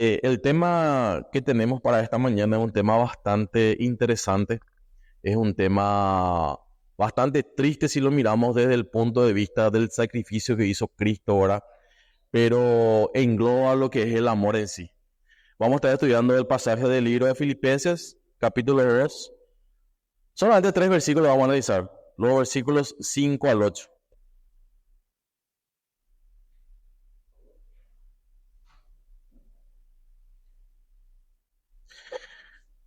El tema que tenemos para esta mañana es un tema bastante interesante, es un tema bastante triste si lo miramos desde el punto de vista del sacrificio que hizo Cristo ahora, pero engloba lo que es el amor en sí. Vamos a estar estudiando el pasaje del libro de Filipenses, capítulo 2. Solamente tres versículos vamos a analizar, los versículos 5 al 8.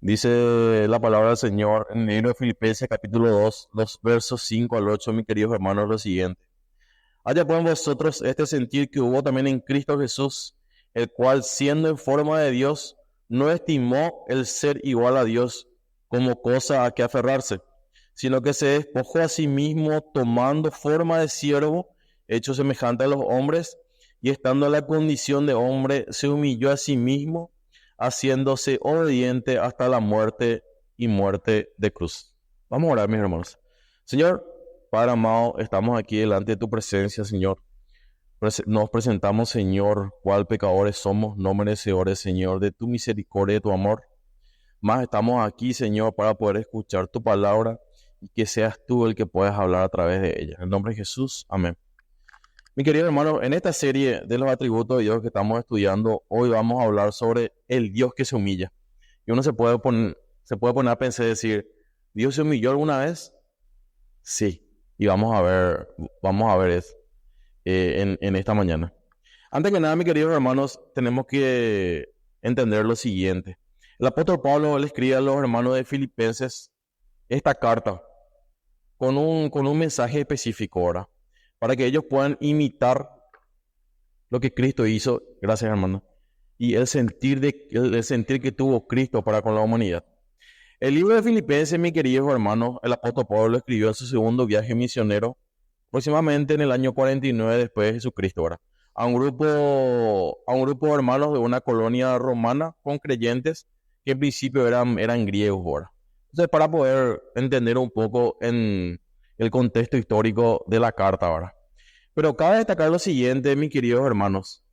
Dice la palabra del Señor en el libro de Filipenses capítulo 2, los versos 5 al 8, mis queridos hermanos, lo siguiente. Haya pues en vosotros este sentir que hubo también en Cristo Jesús, el cual siendo en forma de Dios, no estimó el ser igual a Dios como cosa a que aferrarse, sino que se despojó a sí mismo tomando forma de siervo, hecho semejante a los hombres, y estando en la condición de hombre, se humilló a sí mismo, haciéndose obediente hasta la muerte y muerte de cruz. Vamos a orar, mis hermanos. Señor, Padre amado, estamos aquí delante de tu presencia, Señor. Nos presentamos, Señor, cuál pecadores somos, no merecedores, Señor, de tu misericordia y de tu amor. Más estamos aquí, Señor, para poder escuchar tu palabra y que seas tú el que puedas hablar a través de ella. En el nombre de Jesús, amén. Mi querido hermano, en esta serie de los atributos de Dios que estamos estudiando, hoy vamos a hablar sobre el Dios que se humilla. Y uno se puede poner a pensar y decir, ¿Dios se humilló alguna vez? Sí. Y vamos a ver eso en esta mañana. Antes que nada, mis queridos hermanos, tenemos que entender lo siguiente. El apóstol Pablo le escribe a los hermanos de Filipenses esta carta con un mensaje específico ahora, para que ellos puedan imitar lo que Cristo hizo, gracias hermano, y el sentir que tuvo Cristo para con la humanidad. El libro de Filipenses, mis queridos hermanos, el apóstol Pablo lo escribió en su segundo viaje misionero, aproximadamente en el año 49 después de Jesucristo, ¿verdad? A un grupo de hermanos de una colonia romana con creyentes que en principio eran griegos, ¿verdad? Entonces, para poder entender un poco en el contexto histórico de la carta, ¿verdad? Pero cabe destacar lo siguiente, mis queridos hermanos.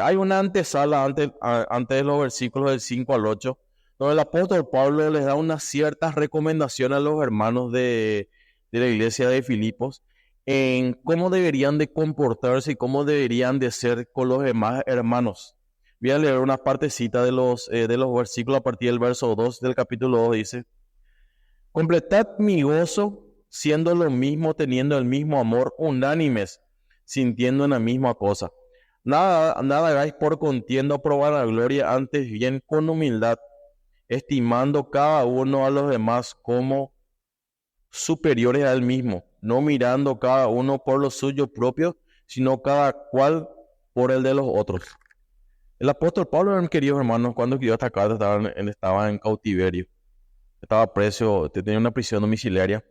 Hay una antesala antes de los versículos del 5 al 8, donde el apóstol Pablo les da unas ciertas recomendaciones a los hermanos de la iglesia de Filipos en cómo deberían de comportarse y cómo deberían de ser con los demás hermanos. Voy a leer una partecita de los versículos a partir del verso 2 del capítulo 2. Dice, completad mi gozo siendo lo mismo, teniendo el mismo amor, unánimes, sintiendo en la misma cosa. Nada hagáis por contienda o por vanagloria, antes bien con humildad, estimando cada uno a los demás como superiores a él mismo, no mirando cada uno por lo suyo propio, sino cada cual por el de los otros. El apóstol Pablo, queridos hermanos, cuando escribió esta carta estaba en cautiverio, estaba preso, tenía una prisión domiciliaria,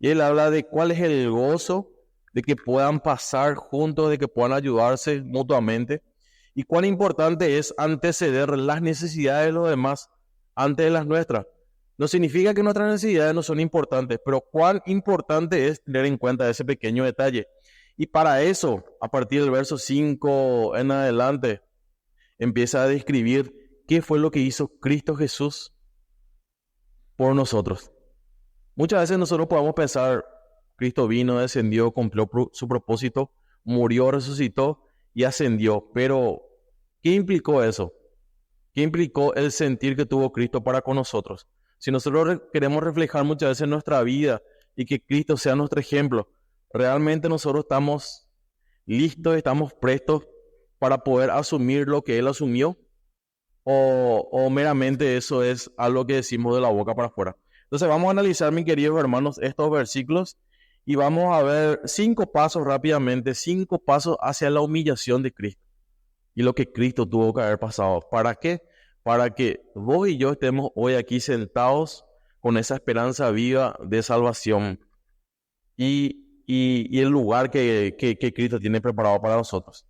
y él habla de cuál es el gozo de que puedan pasar juntos, de que puedan ayudarse mutuamente, y cuán importante es anteceder las necesidades de los demás antes de las nuestras. No significa que nuestras necesidades no son importantes, pero cuán importante es tener en cuenta ese pequeño detalle. Y para eso, a partir del verso 5 en adelante, empieza a describir qué fue lo que hizo Cristo Jesús por nosotros. Muchas veces nosotros podemos pensar, Cristo vino, descendió, cumplió su propósito, murió, resucitó y ascendió. Pero, ¿qué implicó eso? ¿Qué implicó el sentir que tuvo Cristo para con nosotros? Si nosotros queremos reflejar muchas veces nuestra vida y que Cristo sea nuestro ejemplo, realmente nosotros estamos listos, estamos prestos para poder asumir lo que Él asumió, o meramente eso es algo que decimos de la boca para afuera. Entonces vamos a analizar, mis queridos hermanos, estos versículos y vamos a ver 5 pasos rápidamente, 5 pasos hacia la humillación de Cristo y lo que Cristo tuvo que haber pasado. ¿Para qué? Para que vos y yo estemos hoy aquí sentados con esa esperanza viva de salvación y el lugar que Cristo tiene preparado para nosotros.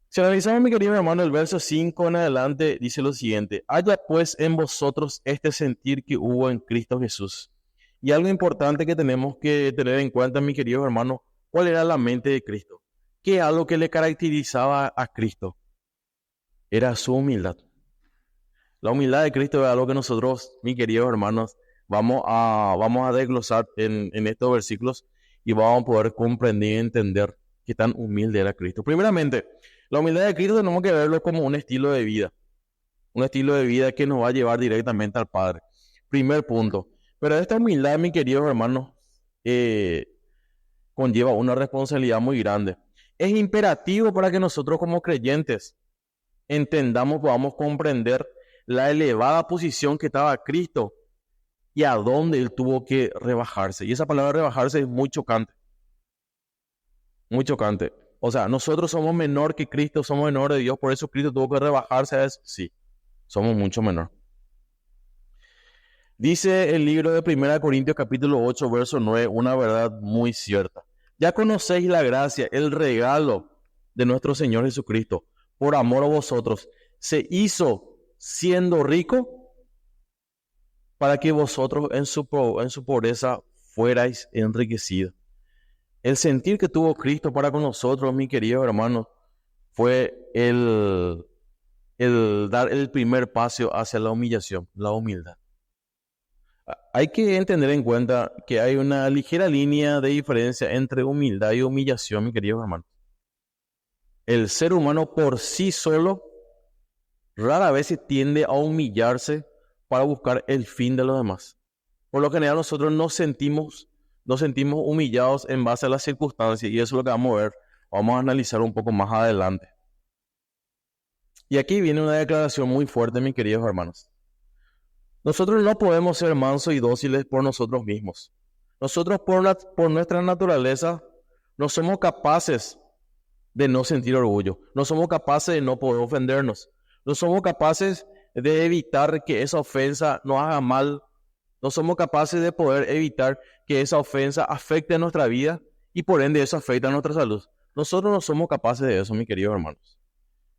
Si analizamos, mi querido hermano, el verso 5 en adelante, dice lo siguiente: haya pues en vosotros este sentir que hubo en Cristo Jesús. Y algo importante que tenemos que tener en cuenta, mi querido hermano, ¿cuál era la mente de Cristo? ¿Qué es algo que le caracterizaba a Cristo? era su humildad. La humildad de Cristo es algo que nosotros, mis queridos hermanos, vamos a desglosar en estos versículos y vamos a poder comprender y entender qué tan humilde era Cristo. Primeramente, la humildad de Cristo tenemos que verlo como un estilo de vida que nos va a llevar directamente al Padre. Primer punto. Pero esta humildad, mis queridos hermanos, conlleva una responsabilidad muy grande. Es imperativo para que nosotros como creyentes entendamos, podamos comprender la elevada posición que estaba Cristo y a dónde Él tuvo que rebajarse. Y esa palabra rebajarse es muy chocante, muy chocante. O sea, nosotros somos menor que Cristo, somos menor de Dios, por eso Cristo tuvo que rebajarse a eso. Sí, somos mucho menor. Dice el libro de 1 Corintios capítulo 8, verso 9, una verdad muy cierta. Ya conocéis la gracia, el regalo de nuestro Señor Jesucristo, por amor a vosotros, se hizo siendo rico para que vosotros en su pobreza fuerais enriquecidos. El sentir que tuvo Cristo para con nosotros, mis queridos hermanos, fue el dar el primer paso hacia la humillación, la humildad. Hay que tener en cuenta que hay una ligera línea de diferencia entre humildad y humillación, mis queridos hermanos. El ser humano por sí solo rara vez se tiende a humillarse para buscar el fin de los demás. Por lo general nosotros nos sentimos humillados en base a las circunstancias y eso es lo que vamos a analizar un poco más adelante. Y aquí viene una declaración muy fuerte, mis queridos hermanos. Nosotros no podemos ser mansos y dóciles por nosotros mismos. Nosotros por nuestra naturaleza no somos capaces de no sentir orgullo. No somos capaces de no poder ofendernos. No somos capaces de evitar que esa ofensa nos haga mal. No somos capaces de poder evitar que esa ofensa afecte a nuestra vida y por ende eso afecta a nuestra salud. Nosotros no somos capaces de eso, mis queridos hermanos.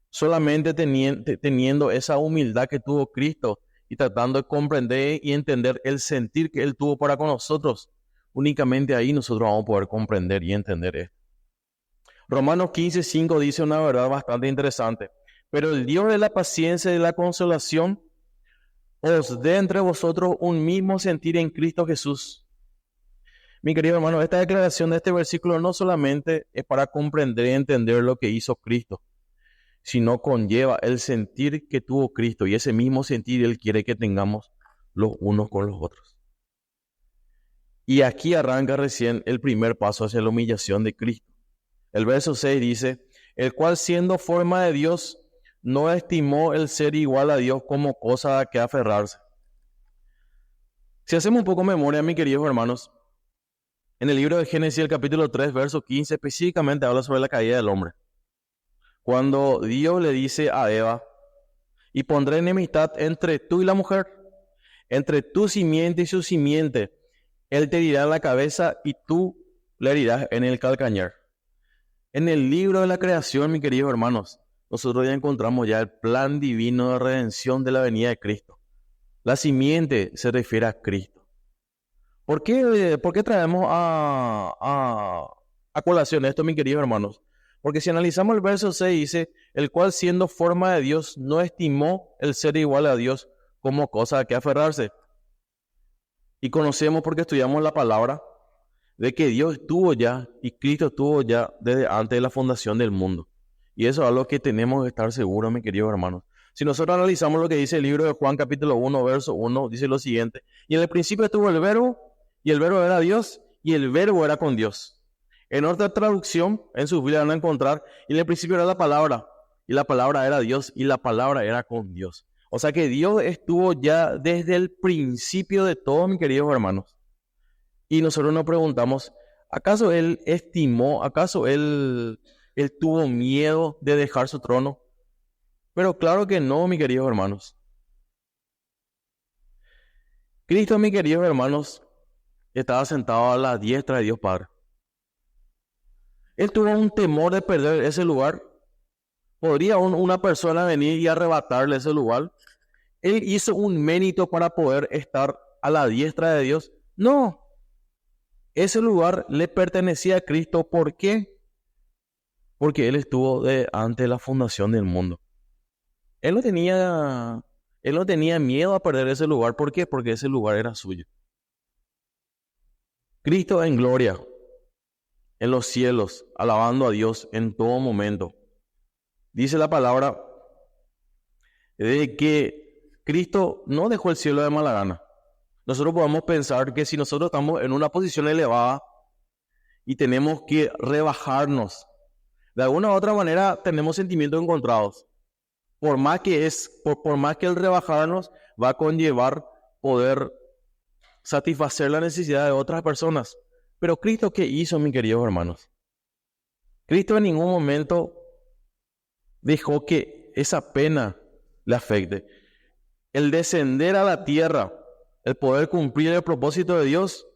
Solamente teniendo esa humildad que tuvo Cristo y tratando de comprender y entender el sentir que Él tuvo para con nosotros, únicamente ahí nosotros vamos a poder comprender y entender esto. Romanos 15:5 dice una verdad bastante interesante. Pero el Dios de la paciencia y de la consolación os dé entre vosotros un mismo sentir en Cristo Jesús. Mi querido hermano, esta declaración de este versículo no solamente es para comprender y entender lo que hizo Cristo, sino conlleva el sentir que tuvo Cristo y ese mismo sentir Él quiere que tengamos los unos con los otros. Y aquí arranca recién el primer paso hacia la humillación de Cristo. El verso 6 dice, el cual siendo forma de Dios, no estimó el ser igual a Dios como cosa a que aferrarse. Si hacemos un poco de memoria, mis queridos hermanos, en el libro de Génesis, el capítulo 3, verso 15, específicamente habla sobre la caída del hombre. Cuando Dios le dice a Eva, y pondré enemistad entre tú y la mujer, entre tu simiente y su simiente, él te herirá en la cabeza y tú le herirás en el calcañar. En el libro de la creación, mis queridos hermanos, nosotros ya encontramos ya el plan divino de redención de la venida de Cristo. La simiente se refiere a Cristo. ¿Por qué traemos a colación esto, mis queridos hermanos? Porque si analizamos el verso 6, dice, el cual siendo forma de Dios, no estimó el ser igual a Dios como cosa a que aferrarse. Y conocemos porque estudiamos la palabra, de que Dios estuvo ya y Cristo estuvo ya desde antes de la fundación del mundo. Y eso es algo que tenemos que estar seguros, mis queridos hermanos. Si nosotros analizamos lo que dice el libro de Juan capítulo 1, verso 1, dice lo siguiente. Y en el principio estuvo el verbo, y el verbo era Dios, y el verbo era con Dios. En otra traducción, en su Biblia van a encontrar, y en el principio era la palabra, y la palabra era Dios, y la palabra era con Dios. O sea que Dios estuvo ya desde el principio de todo, mis queridos hermanos. Y nosotros nos preguntamos, ¿acaso Él estimó, acaso Él tuvo miedo de dejar su trono? Pero claro que no, mis queridos hermanos. Cristo, mis queridos hermanos, estaba sentado a la diestra de Dios Padre. Él tuvo un temor de perder ese lugar. ¿Podría una persona venir y arrebatarle ese lugar? ¿Él hizo un mérito para poder estar a la diestra de Dios? No. Ese lugar le pertenecía a Cristo. ¿Por qué? Porque Él estuvo antes de la fundación del mundo. Él no tenía miedo a perder ese lugar. ¿Por qué? Porque ese lugar era suyo. Cristo en gloria, en los cielos, alabando a Dios en todo momento. Dice la palabra de que Cristo no dejó el cielo de mala gana. Nosotros podemos pensar que si nosotros estamos en una posición elevada y tenemos que rebajarnos, de alguna u otra manera tenemos sentimientos encontrados. Por más que el rebajarnos va a conllevar poder satisfacer la necesidad de otras personas. Pero Cristo, ¿qué hizo, mis queridos hermanos? Cristo en ningún momento dejó que esa pena le afecte. El descender a la tierra, el poder cumplir el propósito de Dios,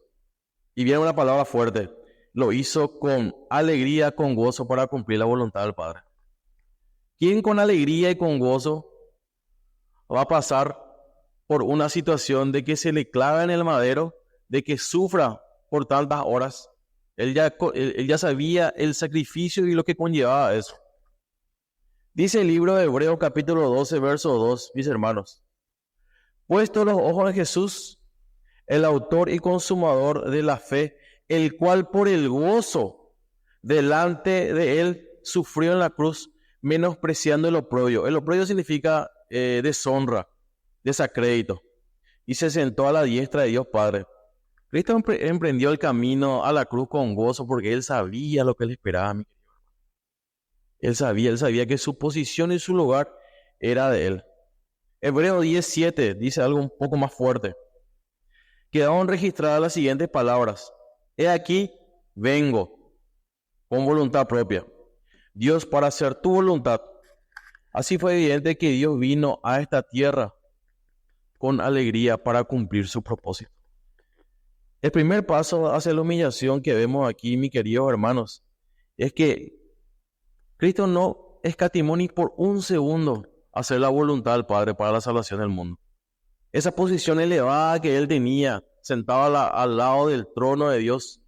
y viene una palabra fuerte, lo hizo con alegría, con gozo para cumplir la voluntad del Padre. ¿Quién con alegría y con gozo va a pasar por una situación de que se le clava en el madero, de que sufra por tantas horas? Él ya sabía el sacrificio y lo que conllevaba eso. Dice el libro de Hebreos capítulo 12, verso 2, mis hermanos. Puesto los ojos en Jesús, el autor y consumador de la fe, el cual por el gozo delante de él sufrió en la cruz, menospreciando el oprobio. El oprobio significa deshonra, desacrédito. Y se sentó a la diestra de Dios Padre. Cristo emprendió el camino a la cruz con gozo porque él sabía lo que le esperaba. Él sabía que su posición y su lugar era de él. Hebreos 10:7 dice algo un poco más fuerte. Quedaron registradas las siguientes palabras. He aquí, vengo con voluntad propia. Dios, para hacer tu voluntad. Así fue evidente que Dios vino a esta tierra con alegría para cumplir su propósito. El primer paso hacia la humillación que vemos aquí, mis queridos hermanos, es que Cristo no escatimó ni por un segundo hacer la voluntad del Padre para la salvación del mundo. Esa posición elevada que él tenía, sentado al lado del trono de Dios,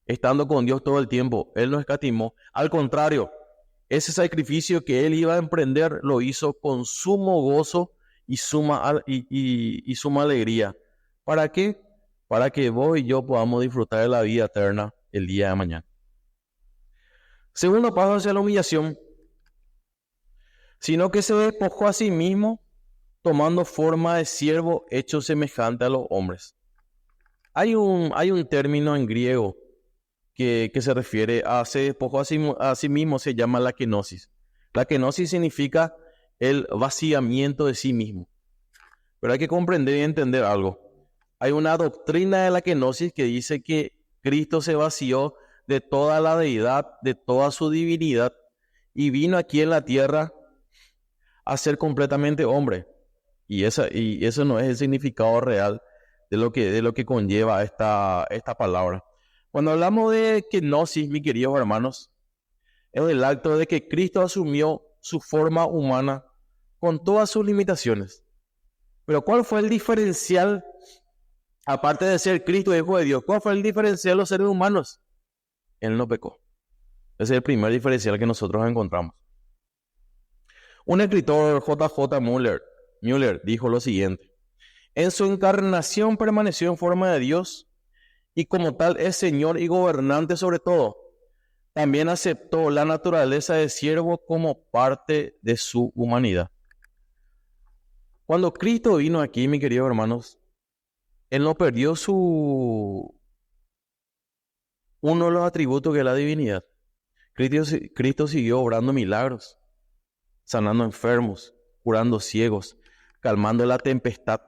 estando con Dios todo el tiempo, él no escatimó. Al contrario, ese sacrificio que él iba a emprender lo hizo con sumo gozo y suma alegría. ¿Para qué? Para que vos y yo podamos disfrutar de la vida eterna el día de mañana. Segundo paso hacia la humillación, sino que se despojó a sí mismo, tomando forma de siervo hecho semejante a los hombres. Hay un término en griego que se refiere a se despojó a sí mismo, se llama la kenosis. La kenosis significa el vaciamiento de sí mismo. Pero hay que comprender y entender algo. Hay una doctrina de la kenosis que dice que Cristo se vació de toda la deidad, de toda su divinidad, y vino aquí en la tierra a ser completamente hombre. Y eso no es el significado real de lo que conlleva esta palabra. Cuando hablamos de kenosis, mis queridos hermanos, es el acto de que Cristo asumió su forma humana con todas sus limitaciones. Pero ¿cuál fue el diferencial? Aparte de ser Cristo, hijo de Dios, ¿cuál fue el diferencial de los seres humanos? Él no pecó. Ese es el primer diferencial que nosotros encontramos. Un escritor, J.J. Müller, dijo lo siguiente. En su encarnación permaneció en forma de Dios y como tal es Señor y gobernante sobre todo. También aceptó la naturaleza de siervo como parte de su humanidad. Cuando Cristo vino aquí, mis queridos hermanos, Él no perdió uno de los atributos que es la divinidad. Cristo siguió obrando milagros, sanando enfermos, curando ciegos, calmando la tempestad.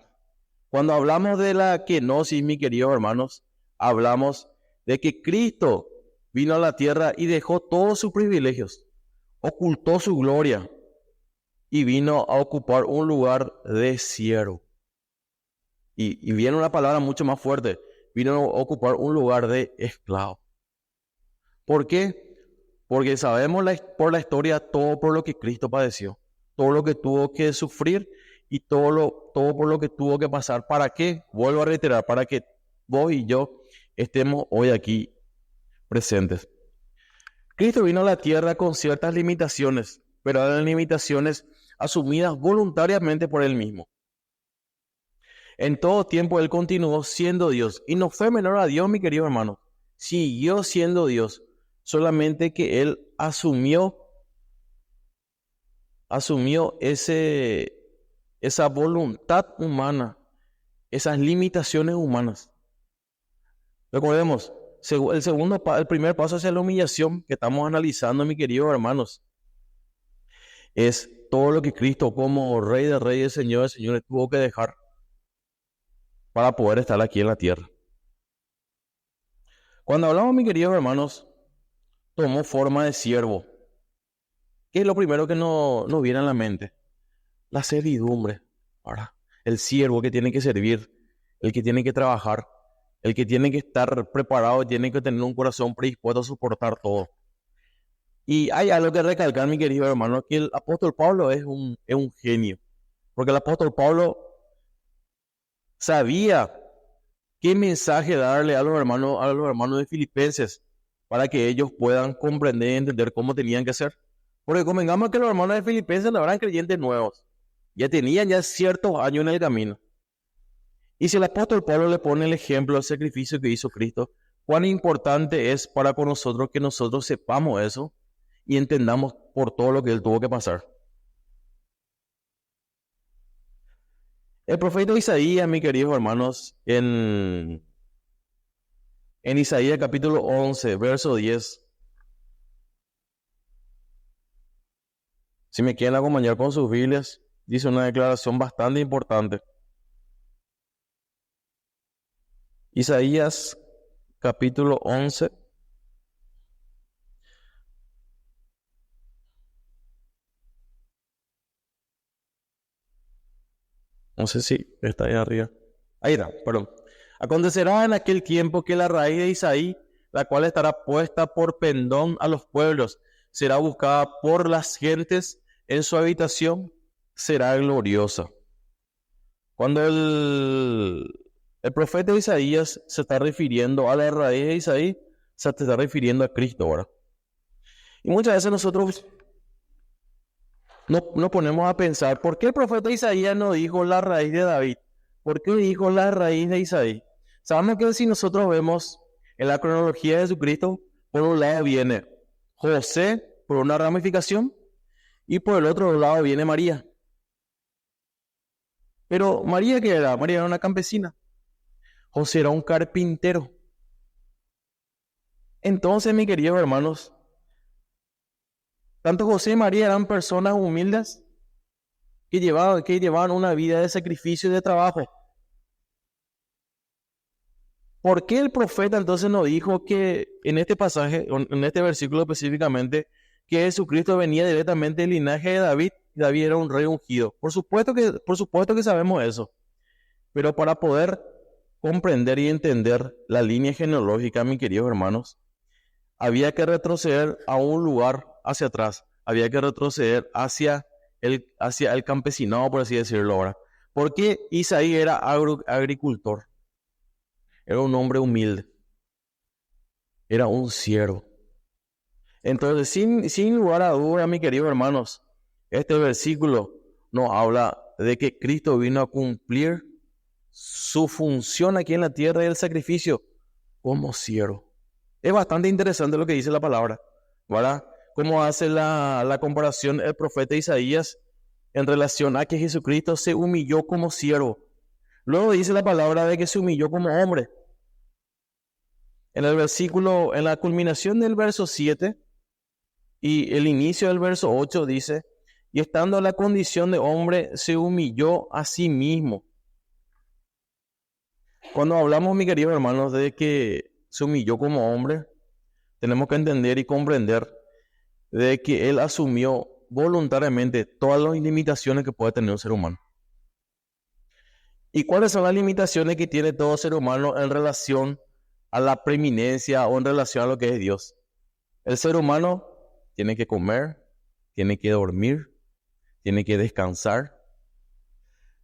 Cuando hablamos de la kenosis, mis queridos hermanos, hablamos de que Cristo vino a la tierra y dejó todos sus privilegios, ocultó su gloria y vino a ocupar un lugar de siervo. Y viene una palabra mucho más fuerte, vino a ocupar un lugar de esclavo. ¿Por qué? Porque sabemos por la historia todo por lo que Cristo padeció, todo lo que tuvo que sufrir y todo por lo que tuvo que pasar. ¿Para qué? Vuelvo a reiterar, para que vos y yo estemos hoy aquí presentes. Cristo vino a la tierra con ciertas limitaciones, pero eran limitaciones asumidas voluntariamente por Él mismo. En todo tiempo Él continuó siendo Dios y no fue menor a Dios, mi querido hermano. Siguió siendo Dios, solamente que Él asumió esa voluntad humana, esas limitaciones humanas. Recordemos, el primer paso hacia la humillación que estamos analizando, mis queridos hermanos, es todo lo que Cristo como Rey de Reyes, Señor de Señores, tuvo que dejar para poder estar aquí en la tierra. Cuando hablamos, mis queridos hermanos, tomó forma de siervo. ¿Qué es lo primero que nos viene a la mente? La servidumbre. Ahora, el siervo que tiene que servir, el que tiene que trabajar, el que tiene que estar preparado, tiene que tener un corazón predispuesto a soportar todo. Y hay algo que recalcar, mi querido hermano, que el apóstol Pablo es un genio. Porque el apóstol Pablo sabía qué mensaje darle a los hermanos de Filipenses para que ellos puedan comprender y entender cómo tenían que ser. Porque convengamos que los hermanos de Filipenses no eran creyentes nuevos, ya tenían ya ciertos años en el camino. Y si el apóstol Pablo le pone el ejemplo del sacrificio que hizo Cristo, cuán importante es para con nosotros que nosotros sepamos eso y entendamos por todo lo que Él tuvo que pasar. El profeta Isaías, mis queridos hermanos, en Isaías capítulo 11, verso 10, si me quieren acompañar con sus Biblias, dice una declaración bastante importante. Isaías capítulo 11. No sé si está ahí arriba. Ahí está, perdón. Acontecerá en aquel tiempo que la raíz de Isaí, la cual estará puesta por pendón a los pueblos, será buscada por las gentes, en su habitación será gloriosa. Cuando el profeta Isaías se está refiriendo a la raíz de Isaí, se está refiriendo a Cristo ahora. Y muchas veces nosotros nos ponemos a pensar, ¿por qué el profeta Isaías no dijo la raíz de David? ¿Por qué dijo la raíz de Isaí? Sabemos que si nosotros vemos en la cronología de Jesucristo, por un lado viene José por una ramificación y por el otro lado viene María. Pero María, ¿qué era? María era una campesina. José era un carpintero. Entonces, mis queridos hermanos, tanto José y María eran personas humildes que llevaban una vida de sacrificio y de trabajo. ¿Por qué el profeta entonces no dijo que en este pasaje, en este versículo específicamente, que Jesucristo venía directamente del linaje de David y David era un rey ungido? Por supuesto que sabemos eso, pero para poder comprender y entender la línea genealógica, mis queridos hermanos, había que retroceder a un lugar hacia atrás, había que retroceder hacia el campesinado, por así decirlo ahora. Porque Isaí era agricultor, era un hombre humilde, era un siervo. Entonces, sin lugar a duda, mis queridos hermanos, este versículo nos habla de que Cristo vino a cumplir su función aquí en la tierra y el sacrificio como siervo. Es bastante interesante lo que dice la palabra, ¿verdad? Cómo hace la comparación el profeta Isaías en relación a que Jesucristo se humilló como siervo. Luego dice la palabra de que se humilló como hombre. En el versículo, en la culminación del verso 7 y el inicio del verso 8 dice, y estando en la condición de hombre, se humilló a sí mismo. Cuando hablamos, mis queridos hermanos, de que se humilló como hombre, tenemos que entender y comprender de que Él asumió voluntariamente todas las limitaciones que puede tener un ser humano. ¿Y cuáles son las limitaciones que tiene todo ser humano en relación a la preeminencia o en relación a lo que es Dios? El ser humano tiene que comer, tiene que dormir, tiene que descansar,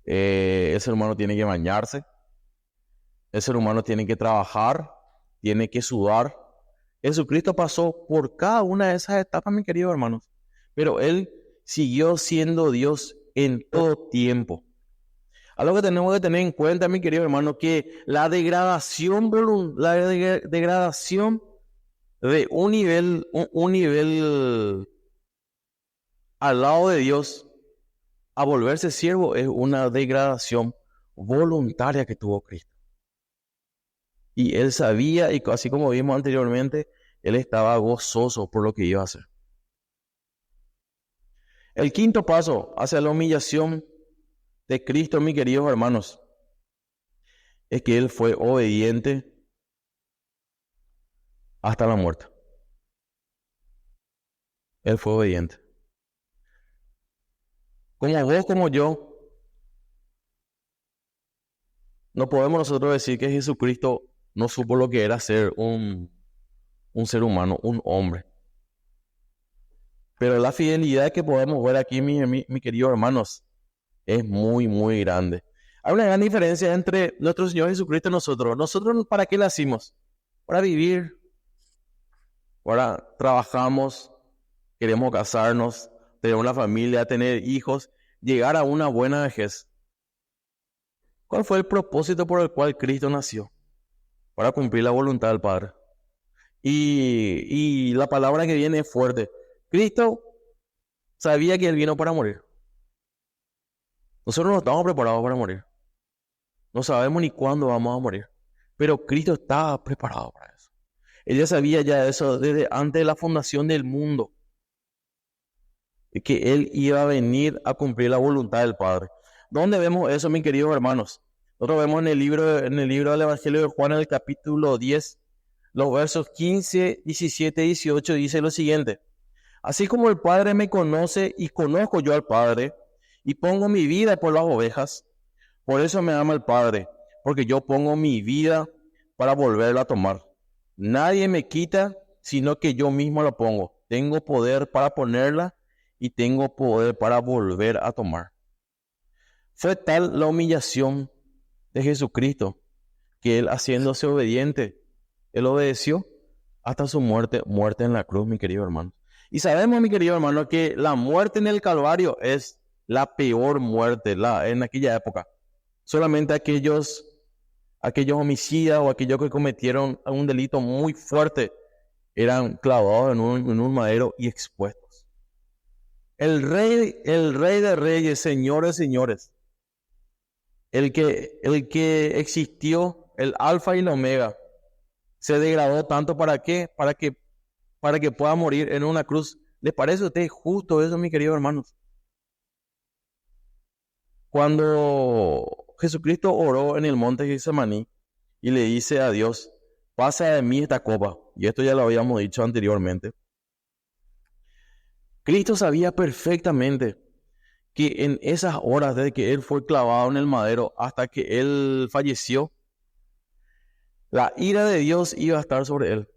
el ser humano tiene que bañarse, el ser humano tiene que trabajar, tiene que sudar. Jesucristo pasó por cada una de esas etapas, mis queridos hermanos, pero Él siguió siendo Dios en todo tiempo. Algo que tenemos que tener en cuenta, mi querido hermano, que la degradación, degradación de un nivel al lado de Dios a volverse siervo es una degradación voluntaria que tuvo Cristo. Y él sabía, y así como vimos anteriormente, él estaba gozoso por lo que iba a hacer. El quinto paso hacia la humillación de Cristo, mis queridos hermanos, es que él fue obediente hasta la muerte. Él fue obediente. Como vos, como yo, no podemos nosotros decir que Jesucristo no supo lo que era ser un ser humano, un hombre. Pero la fidelidad que podemos ver aquí, mis queridos hermanos, es muy, muy grande. Hay una gran diferencia entre nuestro Señor Jesucristo y nosotros. ¿Nosotros para qué nacimos? Para vivir. Ahora trabajamos, queremos casarnos, tener una familia, tener hijos, llegar a una buena vejez. ¿Cuál fue el propósito por el cual Cristo nació? Para cumplir la voluntad del Padre. Y la palabra que viene es fuerte. Cristo sabía que Él vino para morir. Nosotros no estamos preparados para morir. No sabemos ni cuándo vamos a morir. Pero Cristo estaba preparado para eso. Él ya sabía ya eso desde antes de la fundación del mundo. Que Él iba a venir a cumplir la voluntad del Padre. ¿Dónde vemos eso, mis queridos hermanos? Nosotros vemos en el libro del Evangelio de Juan, en el capítulo 10, los versos 15, 17 y 18, dice lo siguiente. Así como el Padre me conoce y conozco yo al Padre, y pongo mi vida por las ovejas, por eso me ama el Padre, porque yo pongo mi vida para volverla a tomar. Nadie me quita, sino que yo mismo la pongo. Tengo poder para ponerla y tengo poder para volver a tomar. Fue tal la humillación de Jesucristo que Él, haciéndose obediente, Él obedeció hasta su muerte en la cruz, mi querido hermano. Y sabemos, mi querido hermano, que la muerte en el Calvario es la peor muerte en aquella época. Solamente aquellos homicidas o aquellos que cometieron un delito muy fuerte eran clavados en un madero y expuestos. El rey de reyes, señores, señores, el que existió, el alfa y el omega, se degradó tanto ¿para qué? Para que pueda morir en una cruz. ¿Les parece a ustedes justo eso, mis queridos hermanos? Cuando Jesucristo oró en el monte Getsemaní y le dice a Dios, pasa de mí esta copa, y esto ya lo habíamos dicho anteriormente, Cristo sabía perfectamente que en esas horas desde que Él fue clavado en el madero hasta que Él falleció, la ira de Dios iba a estar sobre Él.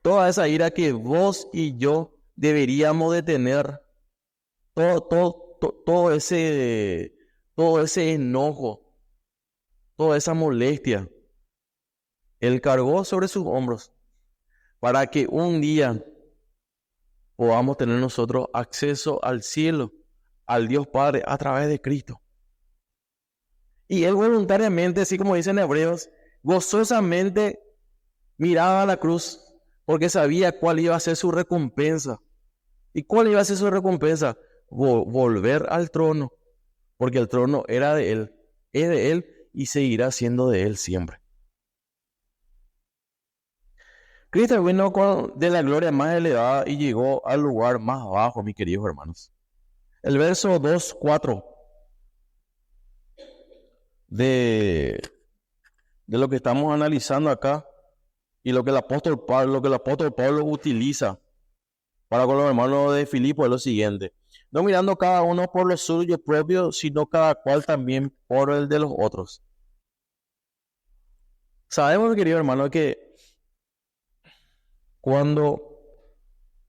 Toda esa ira que vos y yo deberíamos de tener, todo ese enojo, toda esa molestia, Él cargó sobre sus hombros para que un día podamos tener nosotros acceso al cielo, al Dios Padre, a través de Cristo. Y Él voluntariamente, así como dicen Hebreos, gozosamente miraba a la cruz porque sabía cuál iba a ser su recompensa. ¿Y cuál iba a ser su recompensa? Volver al trono, porque el trono era de Él, es de Él y seguirá siendo de Él siempre. Cristo vino de la gloria más elevada y llegó al lugar más bajo, mis queridos hermanos. El verso 2:4 de lo que estamos analizando acá y lo que el apóstol Pablo utiliza para con los hermanos de Filipo es lo siguiente: no mirando cada uno por lo suyo propio, sino cada cual también por el de los otros. Sabemos, mi querido hermano, que cuando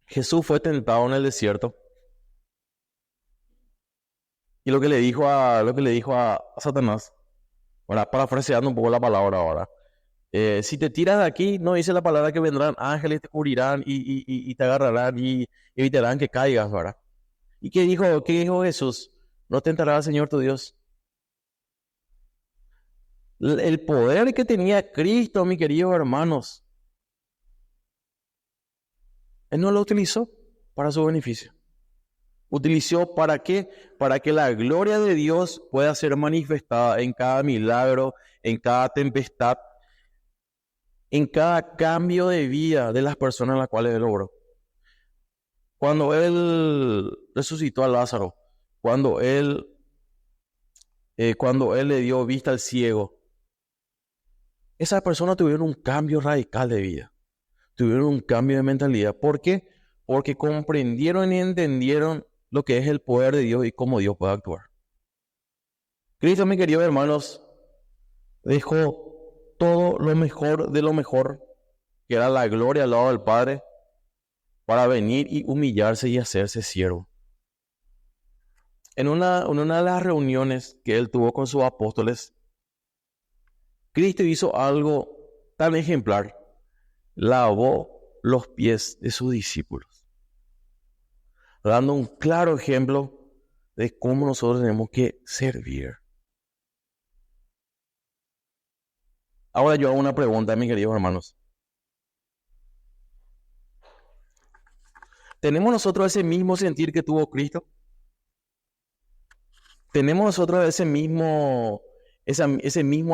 Jesús fue tentado en el desierto, y lo que le dijo a Satanás, ahora parafraseando un poco la palabra ahora, si te tiras de aquí, no dice la palabra que vendrán ángeles, te cubrirán y te agarrarán y evitarán que caigas, ¿verdad? ¿Y qué dijo? ¿Qué dijo Jesús? No tentará al Señor tu Dios. El poder que tenía Cristo, mis queridos hermanos, Él no lo utilizó para su beneficio. ¿Utilizó para qué? Para que la gloria de Dios pueda ser manifestada en cada milagro, en cada tempestad, en cada cambio de vida de las personas a las cuales Él obró. Cuando Él resucitó a Lázaro, cuando Él, cuando Él le dio vista al ciego, esas personas tuvieron un cambio radical de vida, tuvieron un cambio de mentalidad. ¿Por qué? Porque comprendieron y entendieron lo que es el poder de Dios y cómo Dios puede actuar. Cristo, mis queridos hermanos, dejó todo lo mejor de lo mejor, que era la gloria al lado del Padre, para venir y humillarse y hacerse siervo. En una de las reuniones que Él tuvo con sus apóstoles, Cristo hizo algo tan ejemplar. Lavó los pies de sus discípulos, dando un claro ejemplo de cómo nosotros tenemos que servir. Ahora yo hago una pregunta, mis queridos hermanos. ¿Tenemos nosotros ese mismo sentir que tuvo Cristo? ¿Tenemos nosotros ese mismo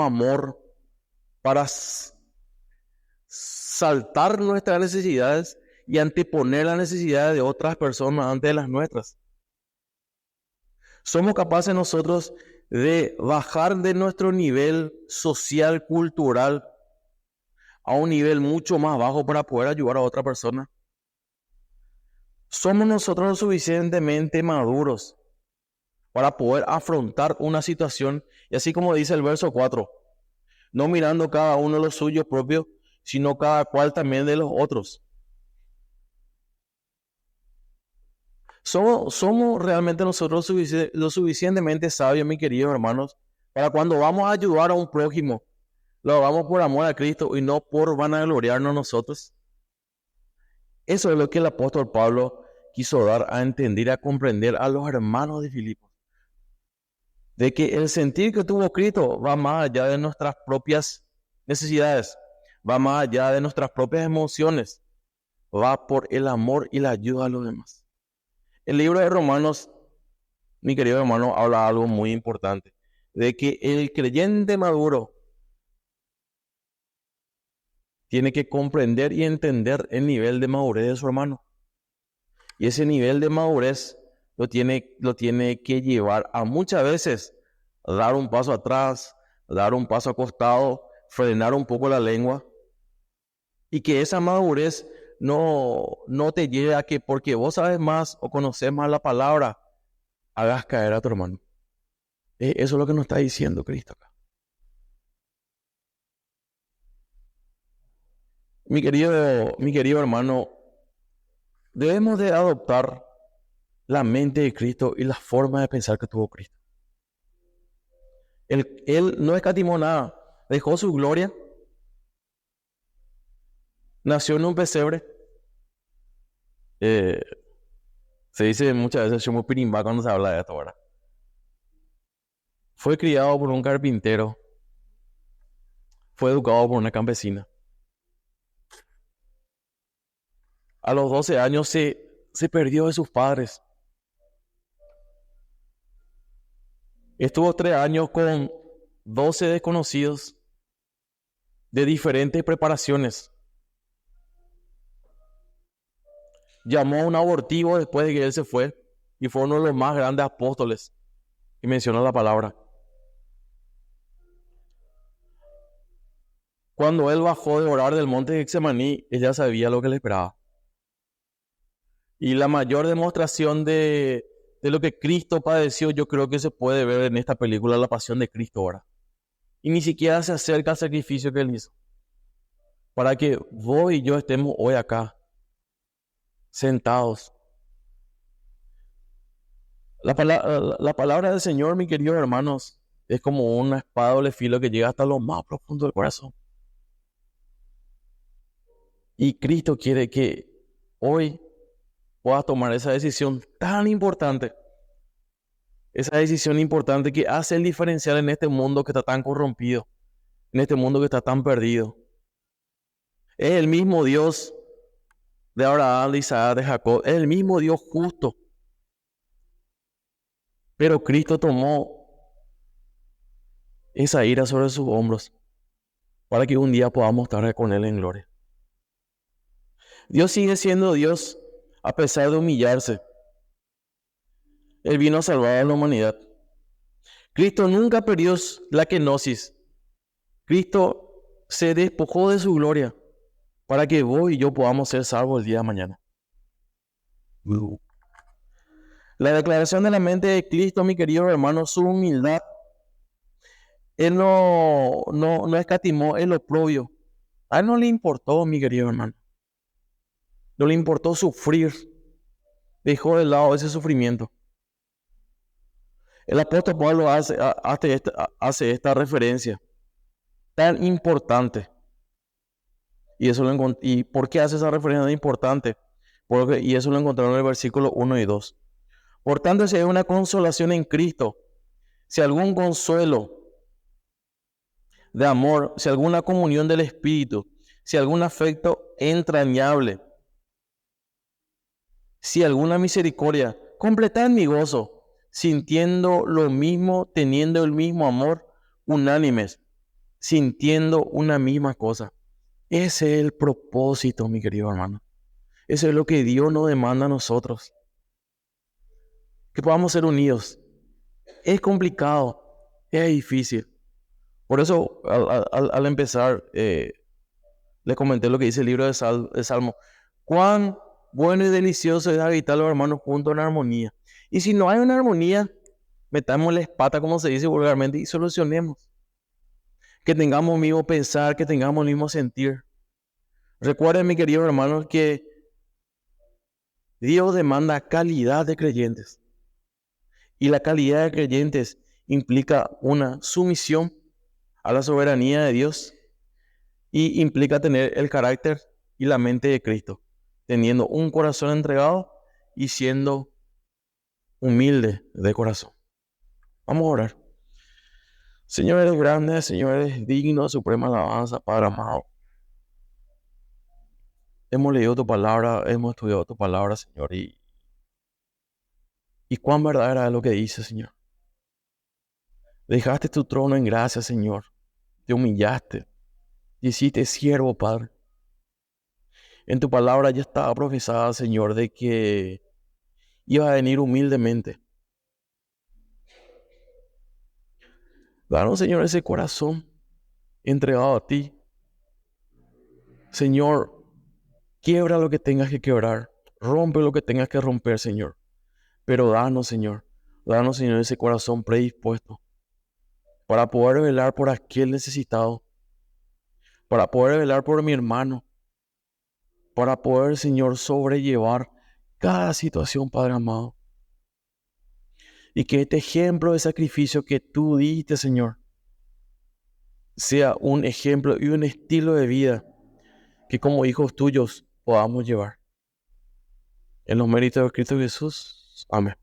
amor para saltar nuestras necesidades y anteponer las necesidades de otras personas antes de las nuestras? ¿Somos capaces nosotros de bajar de nuestro nivel social, cultural, a un nivel mucho más bajo para poder ayudar a otra persona? ¿Somos nosotros lo suficientemente maduros para poder afrontar una situación? Y así como dice el verso 4, no mirando cada uno lo suyo propio, sino cada cual también de los otros. ¿Somos realmente nosotros lo suficientemente sabios, mis queridos hermanos, para cuando vamos a ayudar a un prójimo, lo hagamos por amor a Cristo y no por vanagloriarnos nosotros? Eso es lo que el apóstol Pablo quiso dar a entender, a comprender a los hermanos de Filipos. De que el sentir que tuvo Cristo va más allá de nuestras propias necesidades, va más allá de nuestras propias emociones, va por el amor y la ayuda a los demás. El libro de Romanos, mi querido hermano, habla algo muy importante, de que el creyente maduro tiene que comprender y entender el nivel de madurez de su hermano. Y ese nivel de madurez lo tiene que llevar a muchas veces dar un paso atrás, dar un paso a costado, frenar un poco la lengua. Y que esa madurez no te lleve a que porque vos sabes más o conoces más la palabra, hagas caer a tu hermano. Eso es lo que nos está diciendo Cristo acá. Mi querido hermano, debemos de adoptar la mente de Cristo y la forma de pensar que tuvo Cristo. Él no escatimó nada, dejó su gloria, nació en un pesebre. Se dice muchas veces como pirimba cuando se habla de esto, ¿verdad? Fue criado por un carpintero, fue educado por una campesina. A los 12 años se perdió de sus padres. Estuvo 3 años con 12 desconocidos de diferentes preparaciones. Llamó a un abortivo después de que él se fue y fue uno de los más grandes apóstoles y mencionó la palabra. Cuando él bajó de orar del monte de Getsemaní, él ya sabía lo que le esperaba. Y la mayor demostración de lo que Cristo padeció, yo creo que se puede ver en esta película, La Pasión de Cristo ahora. Y ni siquiera se acerca al sacrificio que él hizo. Para que vos y yo estemos hoy acá, sentados. La palabra del Señor, mis queridos hermanos, es como una espada de doble filo que llega hasta lo más profundo del corazón. Y Cristo quiere que hoy puedas tomar esa decisión tan importante. Esa decisión importante que hace el diferencial en este mundo que está tan corrompido, en este mundo que está tan perdido. Es el mismo Dios de Abraham, de Isaac, de Jacob. Es el mismo Dios justo. Pero Cristo tomó esa ira sobre sus hombros para que un día podamos estar con Él en gloria. Dios sigue siendo Dios a pesar de humillarse. Él vino a salvar a la humanidad. Cristo nunca perdió la kenosis. Cristo se despojó de su gloria para que vos y yo podamos ser salvos el día de mañana. La declaración de la mente de Cristo, mi querido hermano, su humildad. Él no escatimó el oprobio. A Él no le importó, mi querido hermano. No le importó sufrir. Dejó de lado ese sufrimiento. El apóstol Pablo hace esta referencia tan importante. ¿Y por qué hace esa referencia tan importante? Y eso lo encontraron en el versículo 1 y 2. Por tanto, si hay una consolación en Cristo, si algún consuelo de amor, si alguna comunión del Espíritu, si algún afecto entrañable, si alguna misericordia, completad mi gozo, sintiendo lo mismo, teniendo el mismo amor, unánimes, sintiendo una misma cosa. Ese es el propósito, mi querido hermano. Eso es lo que Dios nos demanda a nosotros. Que podamos ser unidos. Es complicado, es difícil. Por eso, al empezar, les comenté lo que dice el libro de Salmo. Cuán bueno y delicioso es habitar los hermanos juntos en armonía. Y si no hay una armonía, metamos la espata, como se dice vulgarmente, y solucionemos. Que tengamos el mismo pensar, que tengamos el mismo sentir. Recuerden, mi querido hermano, que Dios demanda calidad de creyentes. Y la calidad de creyentes implica una sumisión a la soberanía de Dios y implica tener el carácter y la mente de Cristo, teniendo un corazón entregado y siendo humilde de corazón. Vamos a orar. Señor, eres grande, Señor, eres digno de suprema alabanza, Padre amado. Hemos leído tu palabra, hemos estudiado tu palabra, Señor, y cuán verdadera es lo que dice, Señor. Dejaste tu trono en gracia, Señor. Te humillaste. Te hiciste siervo, Padre. En tu palabra ya estaba profesada, Señor, de que ibas a venir humildemente. Danos, Señor, ese corazón entregado a ti. Señor, quiebra lo que tengas que quebrar. Rompe lo que tengas que romper, Señor. Pero danos, Señor, ese corazón predispuesto para poder velar por aquel necesitado, para poder velar por mi hermano, para poder, Señor, sobrellevar cada situación, Padre amado. Y que este ejemplo de sacrificio que tú diste, Señor, sea un ejemplo y un estilo de vida que como hijos tuyos podamos llevar. En los méritos de Cristo Jesús. Amén.